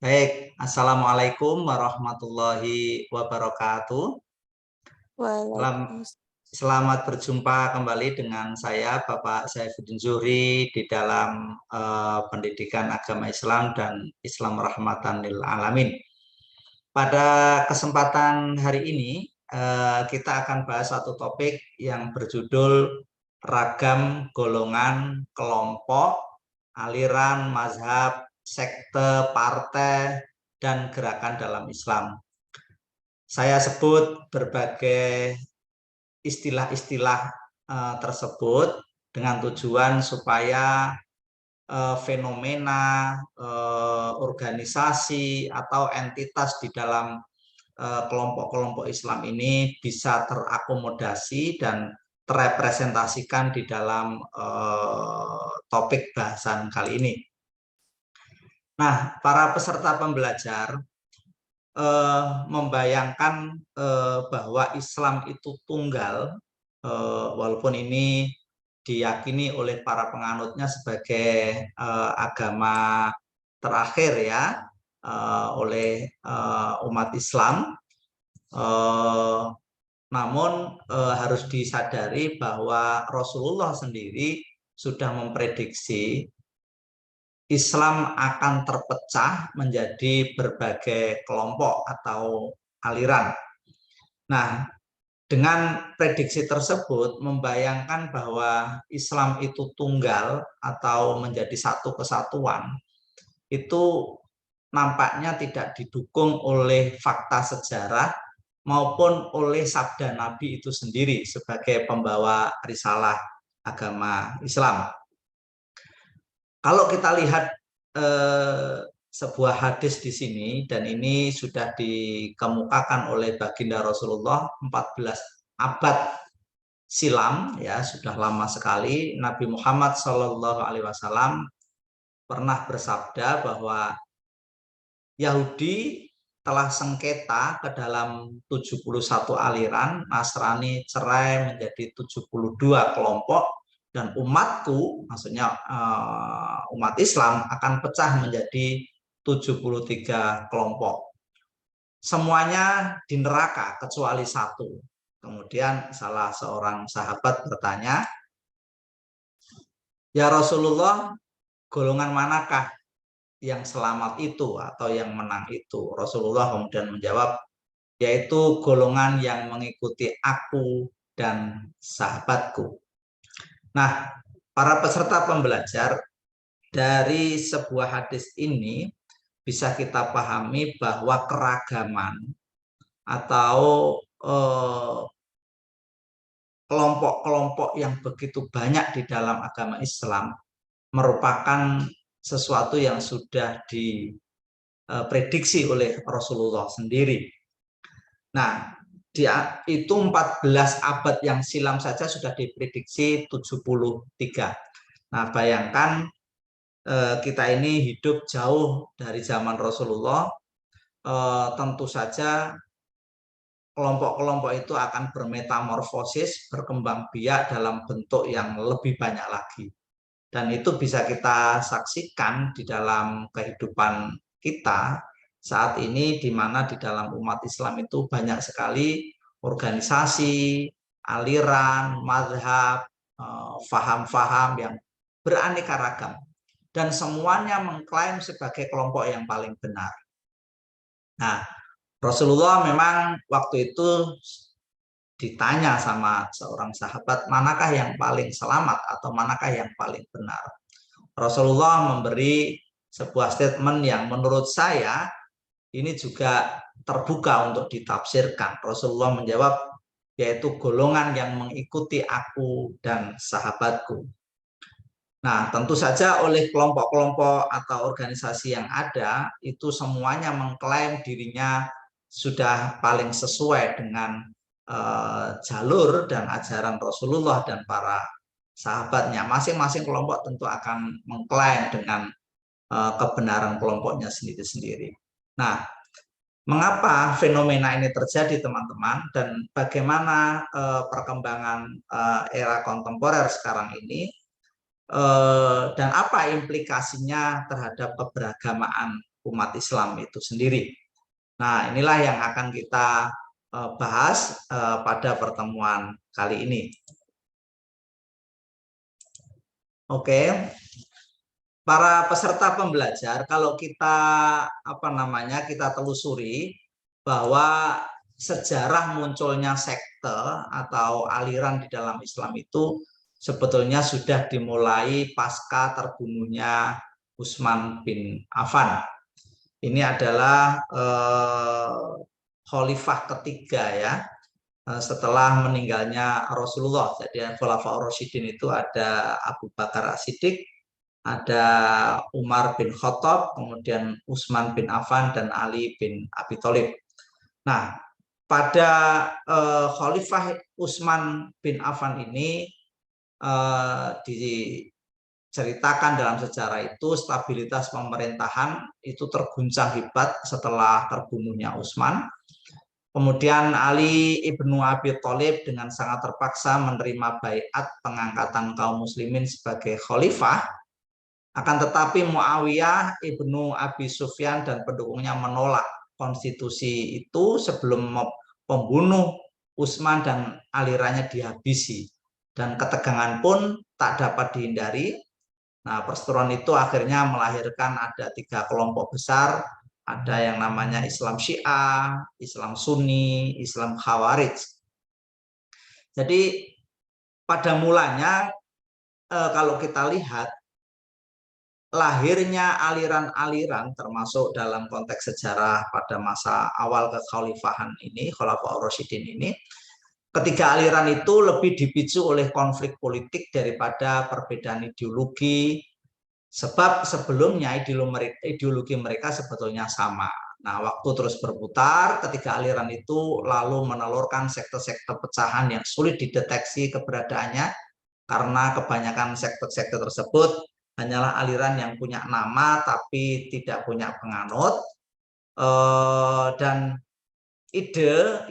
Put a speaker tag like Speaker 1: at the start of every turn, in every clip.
Speaker 1: Baik, Assalamualaikum warahmatullahi wabarakatuh.
Speaker 2: Waalaikumsalam.
Speaker 1: Selamat berjumpa kembali dengan saya, Bapak Saifuddin Zuhri, di dalam pendidikan agama Islam dan Islam rahmatan lil alamin. Pada kesempatan hari ini, kita akan bahas satu topik yang berjudul ragam golongan, kelompok, aliran, mazhab, sekte, partai, dan gerakan dalam Islam. Saya sebut berbagai istilah-istilah tersebut dengan tujuan supaya fenomena, organisasi, atau entitas di dalam kelompok-kelompok Islam ini bisa terakomodasi dan terrepresentasikan di dalam topik bahasan kali ini. Nah, para peserta pembelajar membayangkan bahwa Islam itu tunggal, walaupun ini diyakini oleh para penganutnya sebagai agama terakhir ya, oleh umat Islam. Namun harus disadari bahwa Rasulullah sendiri sudah memprediksi Islam akan terpecah menjadi berbagai kelompok atau aliran. Nah, dengan prediksi tersebut membayangkan bahwa Islam itu tunggal atau menjadi satu kesatuan, itu nampaknya tidak didukung oleh fakta sejarah maupun oleh sabda Nabi itu sendiri sebagai pembawa risalah agama Islam. Kalau kita lihat sebuah hadis di sini, dan ini sudah dikemukakan oleh baginda Rasulullah 14 abad silam, ya sudah lama sekali. Nabi Muhammad SAW pernah bersabda bahwa Yahudi telah sengketa ke dalam 71 aliran, Nasrani cerai menjadi 72 kelompok, dan umatku, maksudnya umat Islam, akan pecah menjadi 73 kelompok. Semuanya di neraka kecuali satu. Kemudian salah seorang sahabat bertanya, "Ya Rasulullah, golongan manakah yang selamat itu atau yang menang itu?" Rasulullah kemudian menjawab, yaitu golongan yang mengikuti aku dan sahabatku. Nah, para peserta pembelajar, dari sebuah hadis ini bisa kita pahami bahwa keragaman atau kelompok-kelompok yang begitu banyak di dalam agama Islam merupakan sesuatu yang sudah diprediksi oleh Rasulullah sendiri. Nah, itu 14 abad yang silam saja sudah diprediksi 73. Nah, bayangkan kita ini hidup jauh dari zaman Rasulullah, tentu saja kelompok-kelompok itu akan bermetamorfosis, berkembang biak dalam bentuk yang lebih banyak lagi. Dan itu bisa kita saksikan di dalam kehidupan kita saat ini, di mana di dalam umat Islam itu banyak sekali organisasi, aliran, mazhab, faham-faham yang beraneka ragam. Dan semuanya mengklaim sebagai kelompok yang paling benar. Nah, Rasulullah memang waktu itu ditanya sama seorang sahabat, manakah yang paling selamat atau manakah yang paling benar. Rasulullah memberi sebuah statement yang menurut saya ini juga terbuka untuk ditafsirkan. Rasulullah menjawab, yaitu golongan yang mengikuti aku dan sahabatku. Nah, tentu saja oleh kelompok-kelompok atau organisasi yang ada, itu semuanya mengklaim dirinya sudah paling sesuai dengan jalur dan ajaran Rasulullah dan para sahabatnya. Masing-masing kelompok tentu akan mengklaim dengan kebenaran kelompoknya sendiri-sendiri. Nah, mengapa fenomena ini terjadi, teman-teman, dan bagaimana perkembangan era kontemporer sekarang ini, dan apa implikasinya terhadap keberagamaan umat Islam itu sendiri. Nah, inilah yang akan kita bahas pada pertemuan kali ini. Oke. Para peserta pembelajar, kalau kita kita telusuri bahwa sejarah munculnya sekte atau aliran di dalam Islam itu sebetulnya sudah dimulai pasca terbunuhnya Utsman bin Affan. Ini adalah khalifah ketiga ya, setelah meninggalnya Rasulullah. Jadi Khulafaur Rasyidin itu ada Abu Bakar As-Siddiq, ada Umar bin Khattab, kemudian Utsman bin Affan, dan Ali bin Abi Thalib. Nah, pada Khalifah Utsman bin Affan ini diceritakan dalam sejarah itu stabilitas pemerintahan itu terguncang hebat setelah terbunuhnya Utsman. Kemudian Ali ibnu Abi Thalib dengan sangat terpaksa menerima baiat pengangkatan kaum muslimin sebagai khalifah. Akan tetapi Muawiyah ibnu Abi Sufyan dan pendukungnya menolak konstitusi itu sebelum pembunuh Utsman dan alirannya dihabisi. Dan ketegangan pun tak dapat dihindari. Nah, perseteruan itu akhirnya melahirkan ada 3 kelompok besar. Ada yang namanya Islam Syiah, Islam Sunni, Islam Khawarij. Jadi pada mulanya kalau kita lihat, lahirnya aliran-aliran termasuk dalam konteks sejarah pada masa awal kekhalifahan ini, Khulafaur Rasyidin ini, ketiga aliran itu lebih dipicu oleh konflik politik daripada perbedaan ideologi, sebab sebelumnya ideologi mereka sebetulnya sama. Nah, waktu terus berputar, ketiga aliran itu lalu menelurkan sekte-sekte pecahan yang sulit dideteksi keberadaannya karena kebanyakan sekte-sekte tersebut hanyalah aliran yang punya nama tapi tidak punya penganut, dan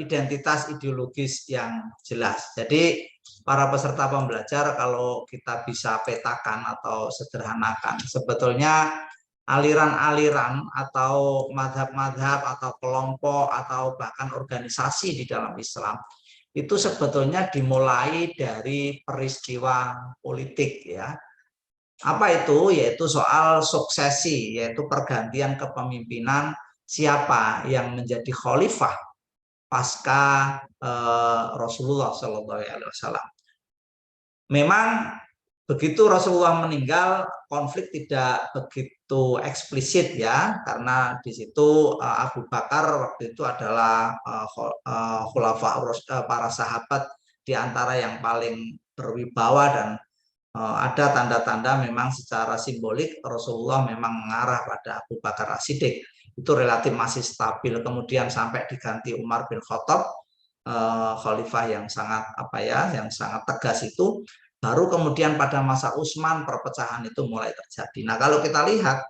Speaker 1: identitas ideologis yang jelas. Jadi para peserta pembelajar, kalau kita bisa petakan atau sederhanakan, sebetulnya aliran-aliran atau madhab-madhab atau kelompok atau bahkan organisasi di dalam Islam itu sebetulnya dimulai dari peristiwa politik ya. Apa itu? Yaitu soal suksesi, yaitu pergantian kepemimpinan siapa yang menjadi khalifah pasca Rasulullah SAW. Memang begitu Rasulullah meninggal, konflik tidak begitu eksplisit ya, karena di situ Abu Bakar waktu itu adalah khulafa para sahabat di antara yang paling berwibawa, dan ada tanda-tanda memang secara simbolik Rasulullah memang mengarah pada Abu Bakar As-Siddiq. Itu relatif masih stabil. Kemudian sampai diganti Umar bin Khattab, khalifah yang sangat yang sangat tegas itu. Baru kemudian pada masa Utsman perpecahan itu mulai terjadi. Nah, kalau kita lihat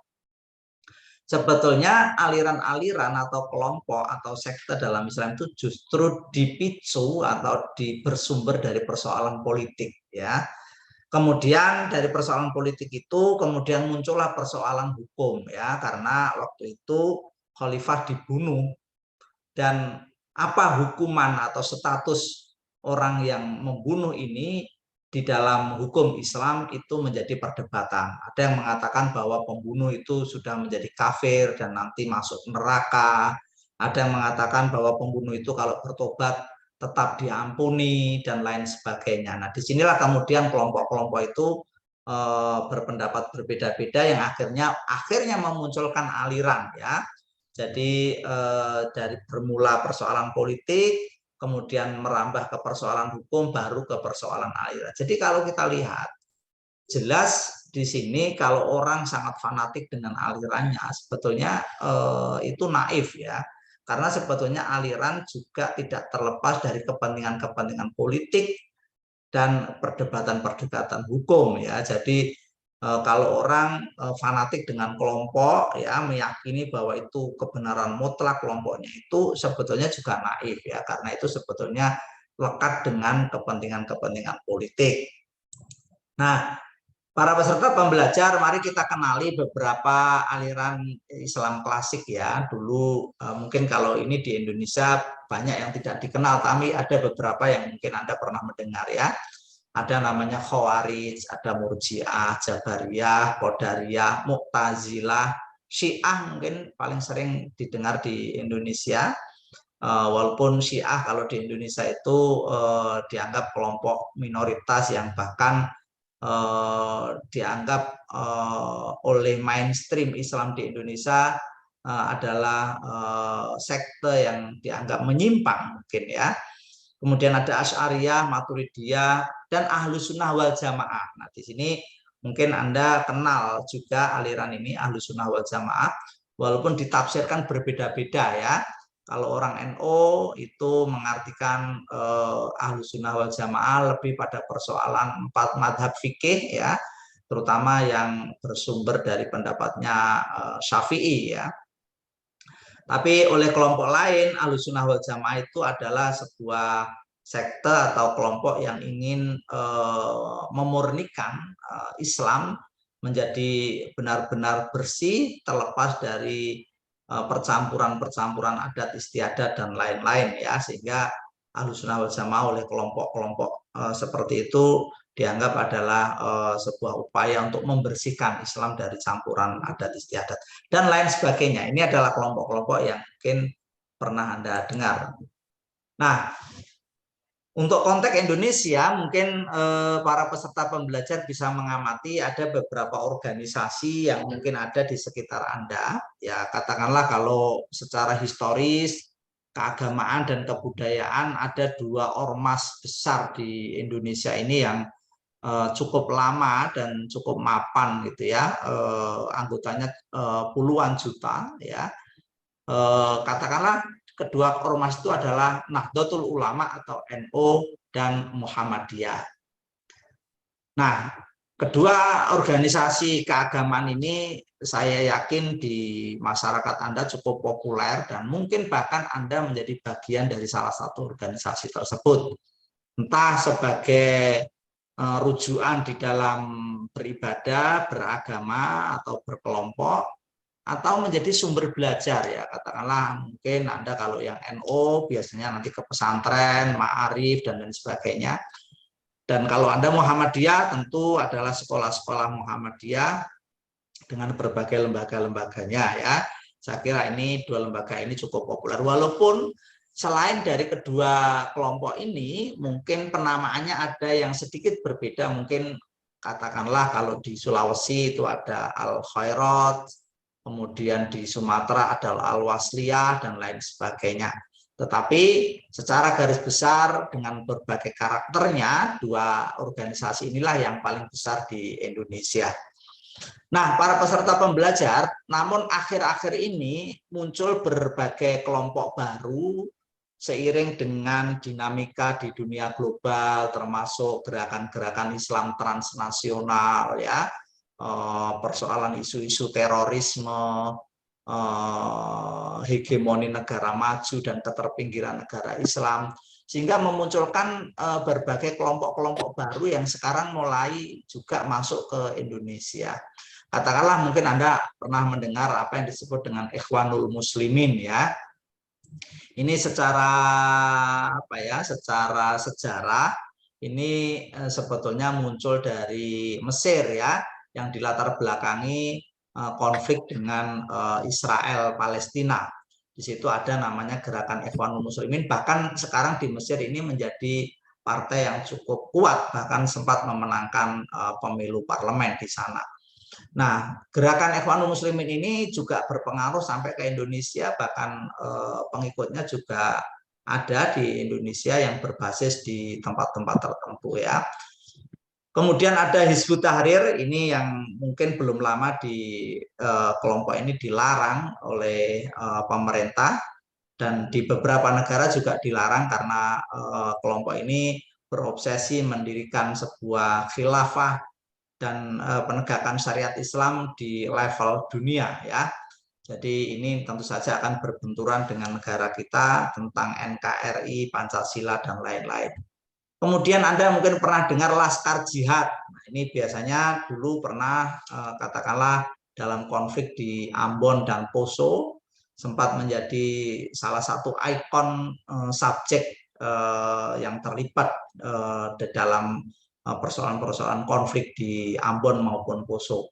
Speaker 1: sebetulnya aliran-aliran atau kelompok atau sekte dalam Islam itu justru dipicu atau bersumber dari persoalan politik ya. Kemudian dari persoalan politik itu kemudian muncullah persoalan hukum ya, karena waktu itu khalifah dibunuh, dan apa hukuman atau status orang yang membunuh ini di dalam hukum Islam itu menjadi perdebatan. Ada yang mengatakan bahwa pembunuh itu sudah menjadi kafir dan nanti masuk neraka. Ada yang mengatakan bahwa pembunuh itu kalau bertobat tetap diampuni dan lain sebagainya. Nah, disinilah kemudian kelompok-kelompok itu berpendapat berbeda-beda yang akhirnya memunculkan aliran ya. Jadi dari bermula persoalan politik, kemudian merambah ke persoalan hukum, baru ke persoalan aliran. Jadi kalau kita lihat, jelas di sini kalau orang sangat fanatik dengan alirannya, sebetulnya itu naif ya. Karena sebetulnya aliran juga tidak terlepas dari kepentingan-kepentingan politik dan perdebatan-perdebatan hukum ya. Jadi kalau orang fanatik dengan kelompok ya, meyakini bahwa itu kebenaran mutlak kelompoknya, itu sebetulnya juga naif ya, karena itu sebetulnya lekat dengan kepentingan-kepentingan politik. Nah, Para peserta pembelajar, mari kita kenali beberapa aliran Islam klasik ya. Dulu mungkin kalau ini di Indonesia banyak yang tidak dikenal, tapi ada beberapa yang mungkin Anda pernah mendengar ya. Ada namanya Khawarij, ada Murji'ah, Jabariyah, Qadariyah, Mu'tazilah, Syiah mungkin paling sering didengar di Indonesia. Walaupun Syiah kalau di Indonesia itu dianggap kelompok minoritas yang bahkan dianggap oleh mainstream Islam di Indonesia adalah sekte yang dianggap menyimpang mungkin ya. Kemudian ada Asy'ariyah, Maturidiyah, dan Ahlus Sunnah wal Jamaah. Nah, di sini mungkin Anda kenal juga aliran ini, Ahlus Sunnah wal Jamaah, walaupun ditafsirkan berbeda-beda ya. Kalau orang NU itu mengartikan Ahlus Sunnah wal Jamaah lebih pada persoalan 4 madhab fikih ya, terutama yang bersumber dari pendapatnya Syafi'i ya. Tapi oleh kelompok lain, Ahlus Sunnah wal Jamaah itu adalah sebuah sekte atau kelompok yang ingin memurnikan Islam menjadi benar-benar bersih, terlepas dari percampuran-percampuran adat istiadat dan lain-lain ya, sehingga Ahlus Sunnah wal Jamaah oleh kelompok-kelompok seperti itu dianggap adalah sebuah upaya untuk membersihkan Islam dari campuran adat istiadat dan lain sebagainya. Ini adalah kelompok-kelompok yang mungkin pernah Anda dengar. Nah, untuk konteks Indonesia, mungkin para peserta pembelajar bisa mengamati ada beberapa organisasi yang mungkin ada di sekitar Anda. Ya, katakanlah kalau secara historis, keagamaan dan kebudayaan ada 2 ormas besar di Indonesia ini yang cukup lama dan cukup mapan gitu ya, anggotanya puluhan juta ya. Katakanlah kedua ormas itu adalah Nahdlatul Ulama atau NU dan Muhammadiyah. Nah, kedua organisasi keagamaan ini saya yakin di masyarakat Anda cukup populer dan mungkin bahkan Anda menjadi bagian dari salah satu organisasi tersebut. Entah sebagai rujukan di dalam beribadah, beragama, atau berkelompok, atau menjadi sumber belajar ya. Katakanlah mungkin Anda kalau yang NU biasanya nanti ke pesantren, ma'arif, dan lain sebagainya. Dan kalau Anda Muhammadiyah tentu adalah sekolah-sekolah Muhammadiyah dengan berbagai lembaga-lembaganya ya. Saya kira ini 2 lembaga ini cukup populer. Walaupun selain dari kedua kelompok ini, mungkin penamaannya ada yang sedikit berbeda. Mungkin katakanlah kalau di Sulawesi itu ada Al-Khairat, kemudian di Sumatera ada Al-Wasliyah, dan lain sebagainya. Tetapi secara garis besar dengan berbagai karakternya, 2 organisasi inilah yang paling besar di Indonesia. Nah, para peserta pembelajar, namun akhir-akhir ini muncul berbagai kelompok baru seiring dengan dinamika di dunia global, termasuk gerakan-gerakan Islam transnasional, ya, persoalan isu-isu terorisme, hegemoni negara maju dan keterpinggiran negara Islam, sehingga memunculkan berbagai kelompok-kelompok baru yang sekarang mulai juga masuk ke Indonesia. Katakanlah mungkin Anda pernah mendengar apa yang disebut dengan Ikhwanul Muslimin ya. Ini secara apa ya? Secara sejarah ini sebetulnya muncul dari Mesir ya, yang dilatar belakangi konflik dengan Israel Palestina. Di situ ada namanya gerakan Ikhwanul Muslimin, bahkan sekarang di Mesir ini menjadi partai yang cukup kuat, bahkan sempat memenangkan pemilu parlemen di sana. Nah, gerakan Ikhwanul Muslimin ini juga berpengaruh sampai ke Indonesia, bahkan pengikutnya juga ada di Indonesia yang berbasis di tempat-tempat tertentu ya. Kemudian ada Hizbut Tahrir, ini yang mungkin belum lama di kelompok ini dilarang oleh pemerintah, dan di beberapa negara juga dilarang karena kelompok ini berobsesi mendirikan sebuah khilafah dan penegakan syariat Islam di level dunia ya. Jadi ini tentu saja akan berbenturan dengan negara kita tentang NKRI, Pancasila, dan lain-lain. Kemudian Anda mungkin pernah dengar Laskar Jihad. Nah, ini biasanya dulu pernah katakanlah dalam konflik di Ambon dan Poso sempat menjadi salah satu ikon subjek yang terlibat dalam persoalan-persoalan konflik di Ambon maupun Poso.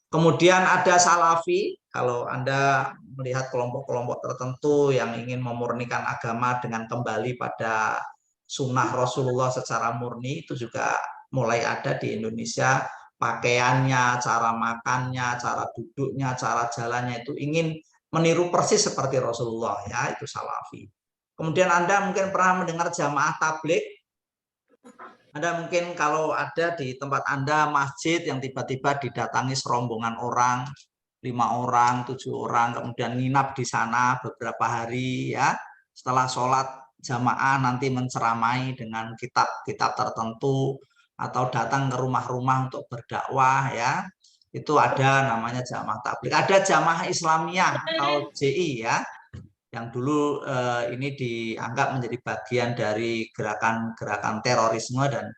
Speaker 1: Kemudian ada Salafi, kalau Anda melihat kelompok-kelompok tertentu yang ingin memurnikan agama dengan kembali pada sunnah Rasulullah secara murni, itu juga mulai ada di Indonesia. Pakaiannya, cara makannya, cara duduknya, cara jalannya itu ingin meniru persis seperti Rasulullah, ya, itu Salafi. Kemudian Anda mungkin pernah mendengar jamaah tabligh. Anda mungkin kalau ada di tempat Anda masjid yang tiba-tiba didatangi serombongan orang, 5 orang, 7 orang, kemudian nginap di sana beberapa hari, ya. Setelah sholat jamaah nanti menceramai dengan kitab-kitab tertentu atau datang ke rumah-rumah untuk berdakwah, ya. Itu ada namanya jamaah tabligh. Ada jamaah Islamiyah atau JI, ya, yang dulu ini dianggap menjadi bagian dari gerakan-gerakan terorisme dan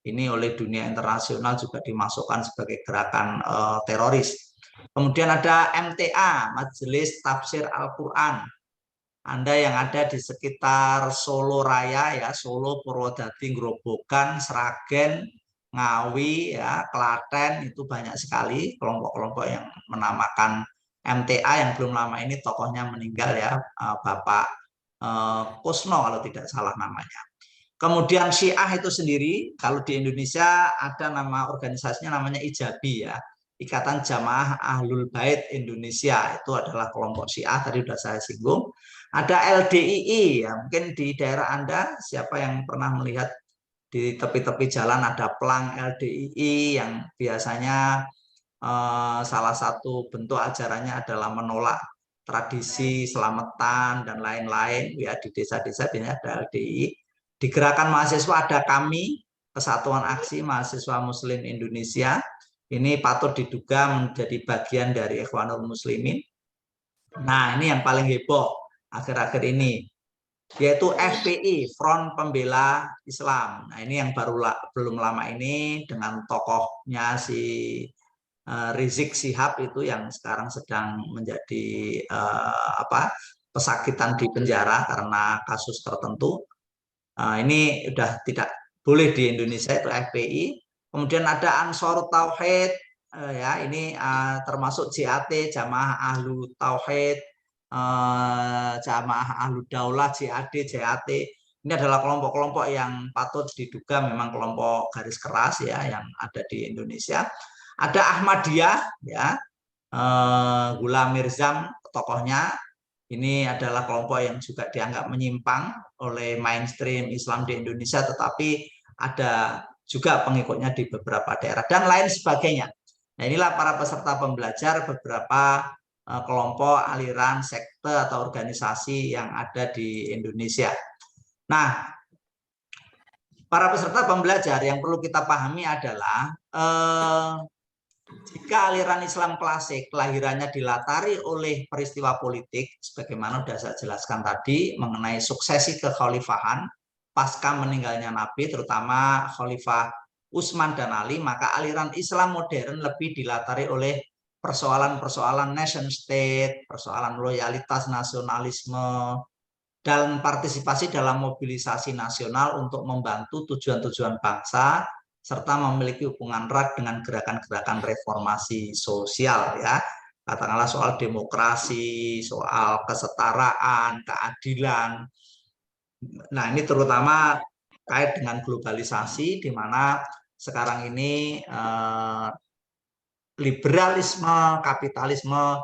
Speaker 1: ini oleh dunia internasional juga dimasukkan sebagai gerakan teroris. Kemudian ada MTA, Majelis Tafsir Al-Quran. Anda yang ada di sekitar Solo Raya, ya, Solo, Purwodadi, Grobogan, Sragen, Ngawi, ya, Klaten, itu banyak sekali kelompok-kelompok yang menamakan MTA yang belum lama ini tokohnya meninggal, ya, Bapak Kusno kalau tidak salah namanya. Kemudian Syiah itu sendiri, kalau di Indonesia ada nama organisasinya namanya IJABI, ya, Ikatan Jamaah Ahlul Bait Indonesia. Itu adalah kelompok Syiah, tadi sudah saya singgung. Ada LDII, ya, mungkin di daerah Anda siapa yang pernah melihat di tepi-tepi jalan ada pelang LDII yang biasanya salah satu bentuk ajarannya adalah menolak tradisi selamatan dan lain-lain, ya, di desa-desa biasanya ada LDII. Di gerakan mahasiswa ada kami, Kesatuan Aksi Mahasiswa Muslim Indonesia. Ini patut diduga menjadi bagian dari Ikhwanul Muslimin. Nah, ini yang paling heboh akhir-akhir ini, yaitu FPI, Front Pembela Islam. Nah, ini yang belum lama ini dengan tokohnya si Rizik Syihab itu yang sekarang sedang menjadi pesakitan di penjara karena kasus tertentu. Ini sudah tidak boleh di Indonesia, itu FPI. Kemudian ada Ansor Tauhid, ya, ini termasuk JAT, Jamaah Ahlu Tauhid, Jamaah Ahlu Daulah, JAD, JAT. Ini adalah kelompok-kelompok yang patut diduga memang kelompok garis keras, ya, yang ada di Indonesia. Ada Ahmadiyah, ya, Ghulam Mirzam tokohnya. Ini adalah kelompok yang juga dianggap menyimpang oleh mainstream Islam di Indonesia, tetapi ada juga pengikutnya di beberapa daerah dan lain sebagainya. Nah, inilah para peserta pembelajar beberapa kelompok, aliran, sekte atau organisasi yang ada di Indonesia. Nah, para peserta pembelajar yang perlu kita pahami adalah jika aliran Islam klasik kelahirannya dilatari oleh peristiwa politik, sebagaimana sudah saya jelaskan tadi mengenai suksesi kekhalifahan pasca meninggalnya Nabi, terutama Khalifah Utsman dan Ali, maka aliran Islam modern lebih dilatari oleh persoalan-persoalan nation state, persoalan loyalitas nasionalisme, dan partisipasi dalam mobilisasi nasional untuk membantu tujuan-tujuan bangsa, serta memiliki hubungan erat dengan gerakan-gerakan reformasi sosial, ya, katakanlah soal demokrasi, soal kesetaraan, keadilan. Nah, ini terutama kait dengan globalisasi, di mana sekarang ini liberalisme, kapitalisme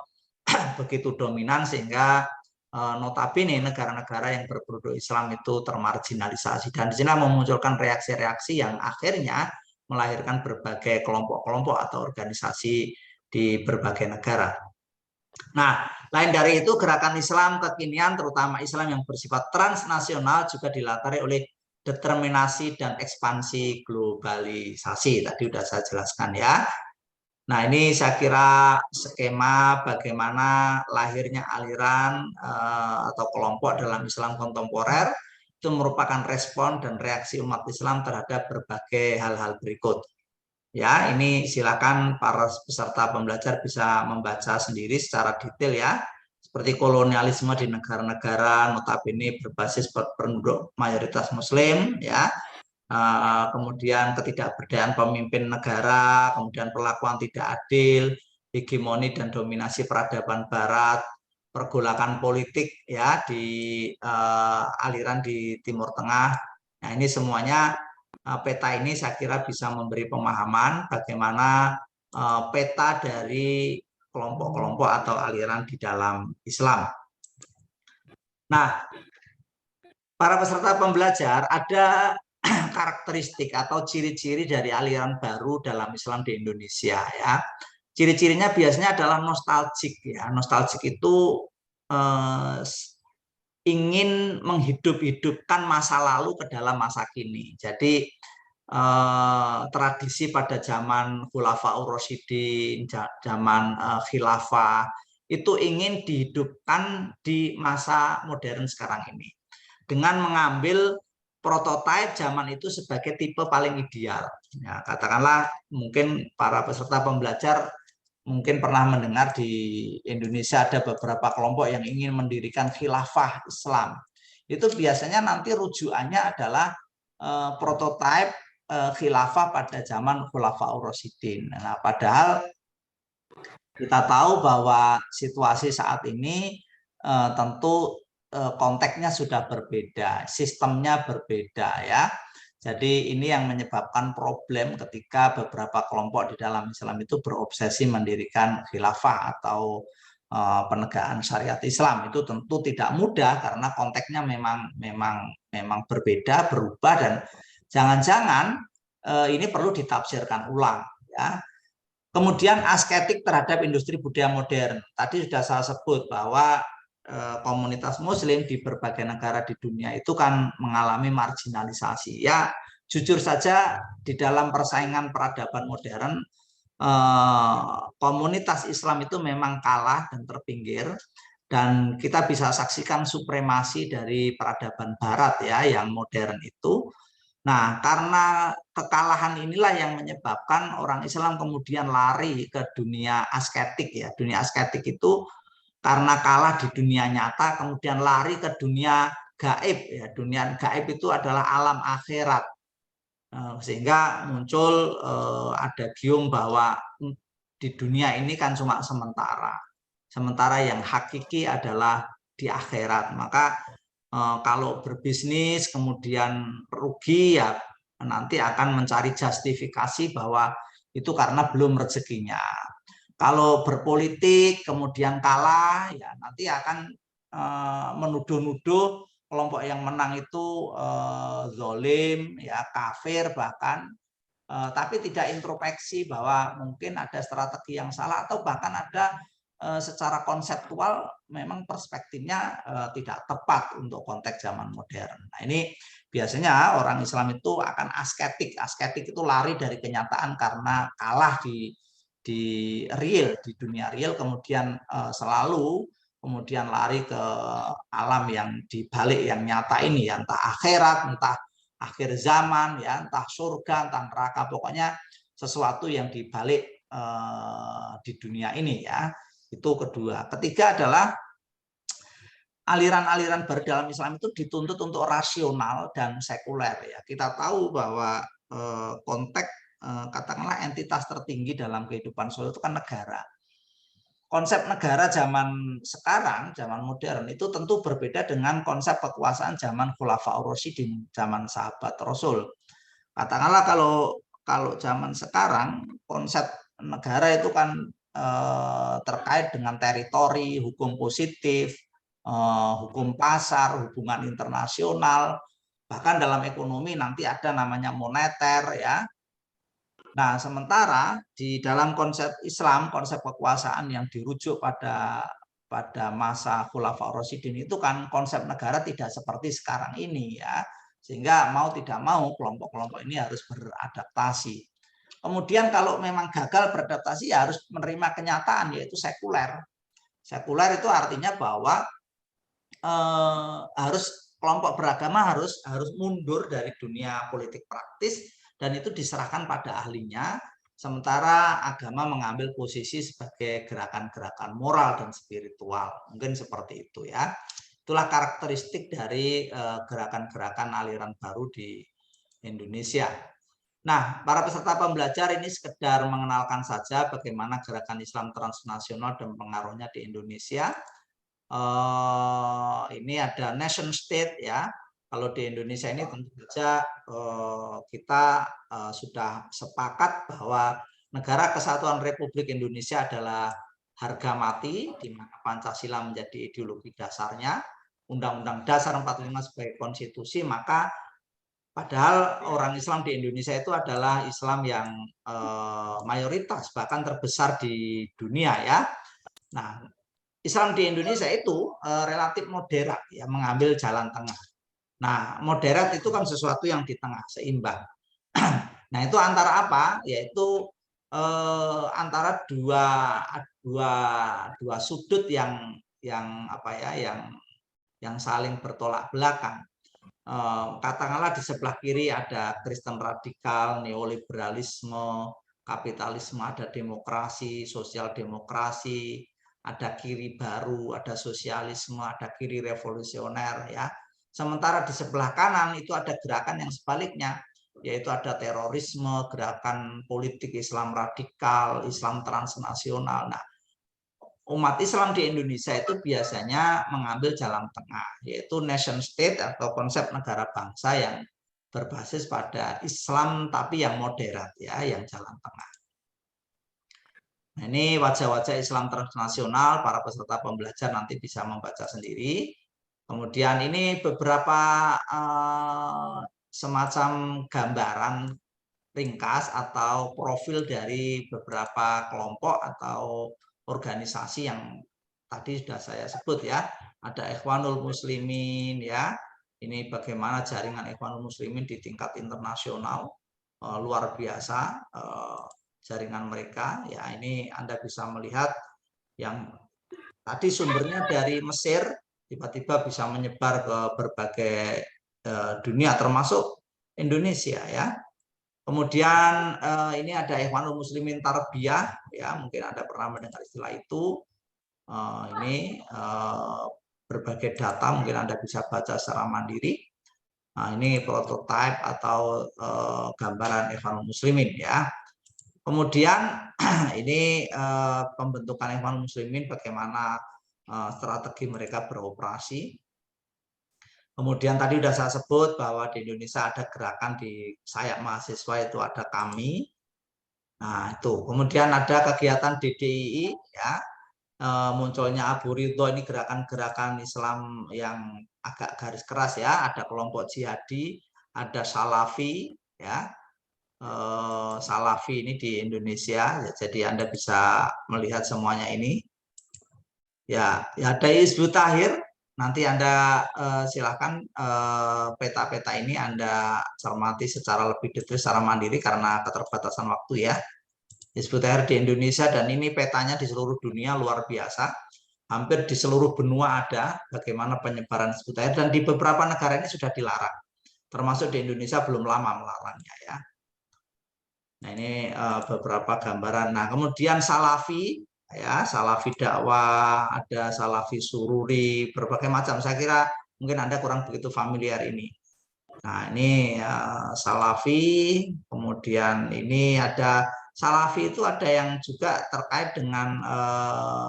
Speaker 1: begitu dominan sehingga notabene negara-negara yang berproduk Islam itu termarginalisasi, dan di sini memunculkan reaksi-reaksi yang akhirnya melahirkan berbagai kelompok-kelompok atau organisasi di berbagai negara. Nah, lain dari itu gerakan Islam kekinian, terutama Islam yang bersifat transnasional, juga dilatari oleh determinasi dan ekspansi globalisasi. Tadi sudah saya jelaskan, ya. Nah, ini saya kira skema bagaimana lahirnya aliran atau kelompok dalam Islam kontemporer, itu merupakan respon dan reaksi umat Islam terhadap berbagai hal-hal berikut. Ya, ini silakan para peserta pembelajar bisa membaca sendiri secara detail ya. Seperti kolonialisme di negara-negara notabene berbasis penduduk mayoritas Muslim, ya. Kemudian ketidakberdayaan pemimpin negara, kemudian perlakuan tidak adil, hegemoni dan dominasi peradaban Barat, pergolakan politik ya di aliran di Timur Tengah. Nah, ini semuanya peta ini saya kira bisa memberi pemahaman bagaimana peta dari kelompok-kelompok atau aliran di dalam Islam. Nah, para peserta pembelajar ada karakteristik atau ciri-ciri dari aliran baru dalam Islam di Indonesia ya. Ciri-cirinya biasanya adalah nostalgik ya. Nostalgik itu ingin menghidup-hidupkan masa lalu ke dalam masa kini. Jadi tradisi pada zaman Khulafaur Rasyidin, zaman khilafah itu ingin dihidupkan di masa modern sekarang ini dengan mengambil prototipe zaman itu sebagai tipe paling ideal. Ya, katakanlah mungkin para peserta pembelajar mungkin pernah mendengar di Indonesia ada beberapa kelompok yang ingin mendirikan khilafah Islam. Itu biasanya nanti rujukannya adalah prototipe khilafah pada zaman Khulafaur Rasyidin. Nah, padahal kita tahu bahwa situasi saat ini tentu konteksnya sudah berbeda, sistemnya berbeda ya. Jadi ini yang menyebabkan problem ketika beberapa kelompok di dalam Islam itu berobsesi mendirikan khilafah atau penegakan syariat Islam. Itu tentu tidak mudah karena konteksnya memang berbeda, berubah, dan jangan-jangan ini perlu ditafsirkan ulang ya. Kemudian asketik terhadap industri budaya modern. Tadi sudah saya sebut bahwa komunitas Muslim di berbagai negara di dunia itu kan mengalami marginalisasi. Ya, jujur saja di dalam persaingan peradaban modern, komunitas Islam itu memang kalah dan terpinggir. Dan kita bisa saksikan supremasi dari peradaban Barat ya, yang modern itu. Nah, karena kekalahan inilah yang menyebabkan orang Islam kemudian lari ke dunia asketik ya. Dunia asketik itu karena kalah di dunia nyata kemudian lari ke dunia gaib ya. Dunia gaib itu adalah alam akhirat. Sehingga muncul adagium bahwa di dunia ini kan cuma sementara. Sementara yang hakiki adalah di akhirat. Maka kalau berbisnis kemudian rugi ya nanti akan mencari justifikasi bahwa itu karena belum rezekinya. Kalau berpolitik kemudian kalah ya nanti akan menuduh-nuduh kelompok yang menang itu zolim ya, kafir bahkan, tapi tidak introspeksi bahwa mungkin ada strategi yang salah atau bahkan ada secara konseptual memang perspektifnya tidak tepat untuk konteks zaman modern. Nah, ini biasanya orang Islam itu akan asketik. Asketik itu lari dari kenyataan karena kalah di real, di dunia real, kemudian selalu kemudian lari ke alam yang dibalik yang nyata ini, ya, entah akhirat, entah akhir zaman, ya, entah surga, entah neraka, pokoknya sesuatu yang dibalik di dunia ini ya. Itu kedua. Ketiga adalah aliran-aliran baru dalam Islam itu dituntut untuk rasional dan sekuler ya. Kita tahu bahwa konteks katakanlah entitas tertinggi dalam kehidupan sosial itu kan negara. Konsep negara zaman sekarang, zaman modern itu tentu berbeda dengan konsep kekuasaan zaman Khulafaur Rasyidin, zaman sahabat Rasul. Katakanlah kalau zaman sekarang konsep negara itu kan terkait dengan teritori, hukum positif, hukum pasar, hubungan internasional, bahkan dalam ekonomi nanti ada namanya moneter ya. Nah, sementara di dalam konsep Islam, konsep kekuasaan yang dirujuk pada masa Khulafaur Rasyidin itu kan konsep negara tidak seperti sekarang ini ya. Sehingga mau tidak mau kelompok-kelompok ini harus beradaptasi. Kemudian kalau memang gagal beradaptasi ya harus menerima kenyataan yaitu sekuler. Sekuler itu artinya bahwa harus kelompok beragama harus mundur dari dunia politik praktis dan itu diserahkan pada ahlinya, sementara agama mengambil posisi sebagai gerakan-gerakan moral dan spiritual. Mungkin seperti itu ya. Itulah karakteristik dari gerakan-gerakan aliran baru di Indonesia. Nah, para peserta pembelajar ini sekedar mengenalkan saja bagaimana gerakan Islam transnasional dan pengaruhnya di Indonesia. Ini ada nation state ya. Kalau di Indonesia ini tentu saja kita sudah sepakat bahwa Negara Kesatuan Republik Indonesia adalah harga mati, di mana Pancasila menjadi ideologi dasarnya, Undang-Undang Dasar 45 sebagai konstitusi, maka padahal orang Islam di Indonesia itu adalah Islam yang mayoritas, bahkan terbesar di dunia ya. Nah, Islam di Indonesia itu relatif moderat, ya, mengambil jalan tengah. Nah, moderat itu kan sesuatu yang di tengah, seimbang. Nah, itu antara apa? Yaitu antara dua sudut yang apa ya, yang saling bertolak belakang. Katakanlah di sebelah kiri ada Kristen radikal, neoliberalisme, kapitalisme, ada demokrasi, sosial demokrasi, ada kiri baru, ada sosialisme, ada kiri revolusioner ya. Sementara di sebelah kanan itu ada gerakan yang sebaliknya, yaitu ada terorisme, gerakan politik Islam radikal, Islam transnasional. Nah, umat Islam di Indonesia itu biasanya mengambil jalan tengah, yaitu nation state atau konsep negara bangsa yang berbasis pada Islam tapi yang moderat ya, yang jalan tengah. Nah, ini wajah-wajah Islam transnasional, para peserta pembelajar nanti bisa membaca sendiri. Kemudian ini beberapa semacam gambaran ringkas atau profil dari beberapa kelompok atau organisasi yang tadi sudah saya sebut ya. Ada Ikhwanul Muslimin ya. Ini bagaimana jaringan Ikhwanul Muslimin di tingkat internasional, luar biasa jaringan mereka ya. Ini Anda bisa melihat yang tadi sumbernya dari Mesir tiba-tiba bisa menyebar ke berbagai dunia termasuk Indonesia ya. Kemudian ini ada Ikhwanul Muslimin Tarbiyah ya, mungkin Anda pernah mendengar istilah itu. Ini berbagai data mungkin Anda bisa baca secara mandiri. Nah, ini prototipe atau gambaran Ikhwanul Muslimin ya. Kemudian ini pembentukan Ikhwanul Muslimin, bagaimana strategi mereka beroperasi. Kemudian tadi sudah saya sebut bahwa di Indonesia ada gerakan di sayap mahasiswa, itu ada kami. Nah, itu. Kemudian ada kegiatan DDII ya. Munculnya Abu Ridho, ini gerakan-gerakan Islam yang agak garis keras ya. Ada kelompok jihadi, ada Salafi ya. Salafi ini di Indonesia, jadi Anda bisa melihat semuanya ini. Ya, ada Hizbut Tahrir. Nanti Anda silakan peta-peta ini Anda cermati secara lebih detail secara mandiri karena keterbatasan waktu ya. Hizbut Tahrir di Indonesia, dan ini petanya di seluruh dunia luar biasa. Hampir di seluruh benua ada bagaimana penyebaran Hizbut Tahrir, dan di beberapa negara ini sudah dilarang. Termasuk di Indonesia belum lama melarangnya ya. Nah, ini beberapa gambaran. Nah, kemudian Salafi ya, Salafi dakwah, ada Salafi sururi, berbagai macam. Saya kira mungkin Anda kurang begitu familiar ini. Nah, ini Salafi, kemudian ini ada Salafi itu ada yang juga terkait dengan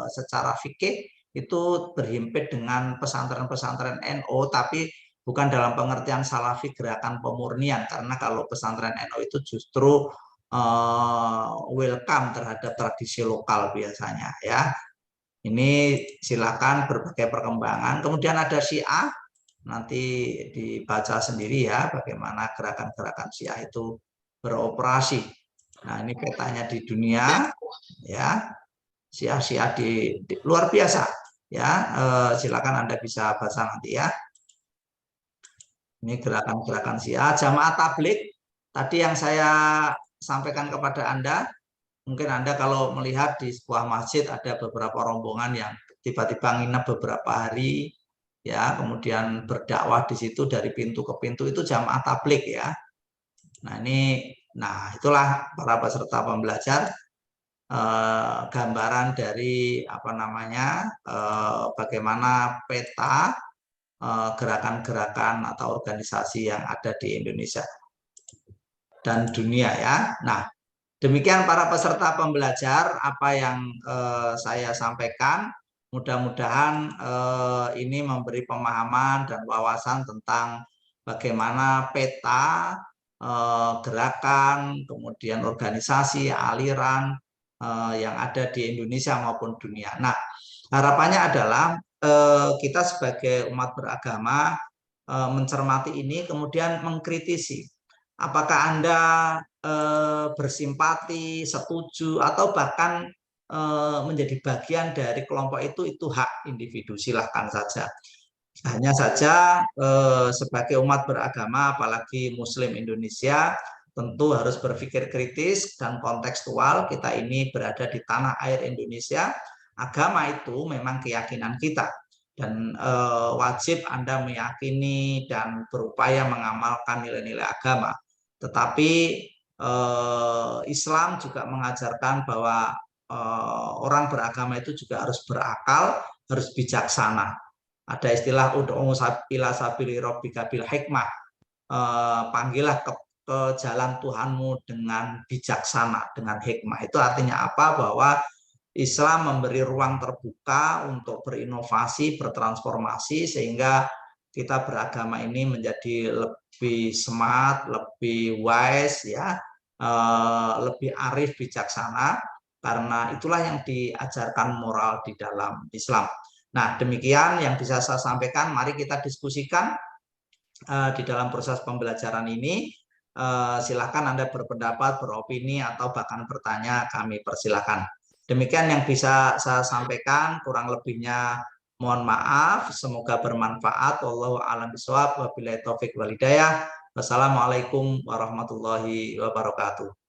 Speaker 1: secara fikih itu berhimpit dengan pesantren-pesantren NU, tapi bukan dalam pengertian Salafi gerakan pemurnian, karena kalau pesantren NU itu justru welcome terhadap tradisi lokal biasanya ya. Ini silakan berbagai perkembangan. Kemudian ada Syiah, nanti dibaca sendiri ya bagaimana gerakan-gerakan Syiah itu beroperasi. Nah, ini petanya di dunia ya. Syiah di luar biasa ya. Silakan Anda bisa baca nanti ya. Ini gerakan-gerakan Syiah. Jamaah Tabligh tadi yang saya sampaikan kepada Anda, mungkin Anda kalau melihat di sebuah masjid ada beberapa rombongan yang tiba-tiba nginep beberapa hari ya, kemudian berdakwah di situ dari pintu ke pintu, itu jamaah tabligh ya. Nah itulah para peserta pembelajar, gambaran dari bagaimana peta gerakan-gerakan atau organisasi yang ada di Indonesia dan dunia ya. Nah, demikian para peserta pembelajar apa yang saya sampaikan. Mudah-mudahan ini memberi pemahaman dan wawasan tentang bagaimana peta gerakan, kemudian organisasi, aliran yang ada di Indonesia maupun dunia. Nah, harapannya adalah kita sebagai umat beragama mencermati ini, kemudian mengkritisi. Apakah Anda bersimpati, setuju, atau bahkan menjadi bagian dari kelompok itu hak individu, silahkan saja. Hanya saja sebagai umat beragama, apalagi Muslim Indonesia, tentu harus berpikir kritis dan kontekstual. Kita ini berada di tanah air Indonesia, agama itu memang keyakinan kita. Dan wajib Anda meyakini dan berupaya mengamalkan nilai-nilai agama. Tetapi Islam juga mengajarkan bahwa orang beragama itu juga harus berakal, harus bijaksana. Ada istilah ud'u ila sabili rabbika bil hikmah, panggillah ke jalan Tuhanmu dengan bijaksana, dengan hikmah. Itu artinya apa? Bahwa Islam memberi ruang terbuka untuk berinovasi, bertransformasi, sehingga kita beragama ini menjadi lebih smart, lebih wise, ya, lebih arif, bijaksana, karena itulah yang diajarkan moral di dalam Islam. Nah, demikian yang bisa saya sampaikan. Mari kita diskusikan di dalam proses pembelajaran ini. Silakan Anda berpendapat, beropini, atau bahkan bertanya, kami persilakan. Demikian yang bisa saya sampaikan, kurang lebihnya mohon maaf, semoga bermanfaat. Wallahu a'lam bishawab, wabillahi taufik wal hidayah. Wassalamualaikum warahmatullahi wabarakatuh.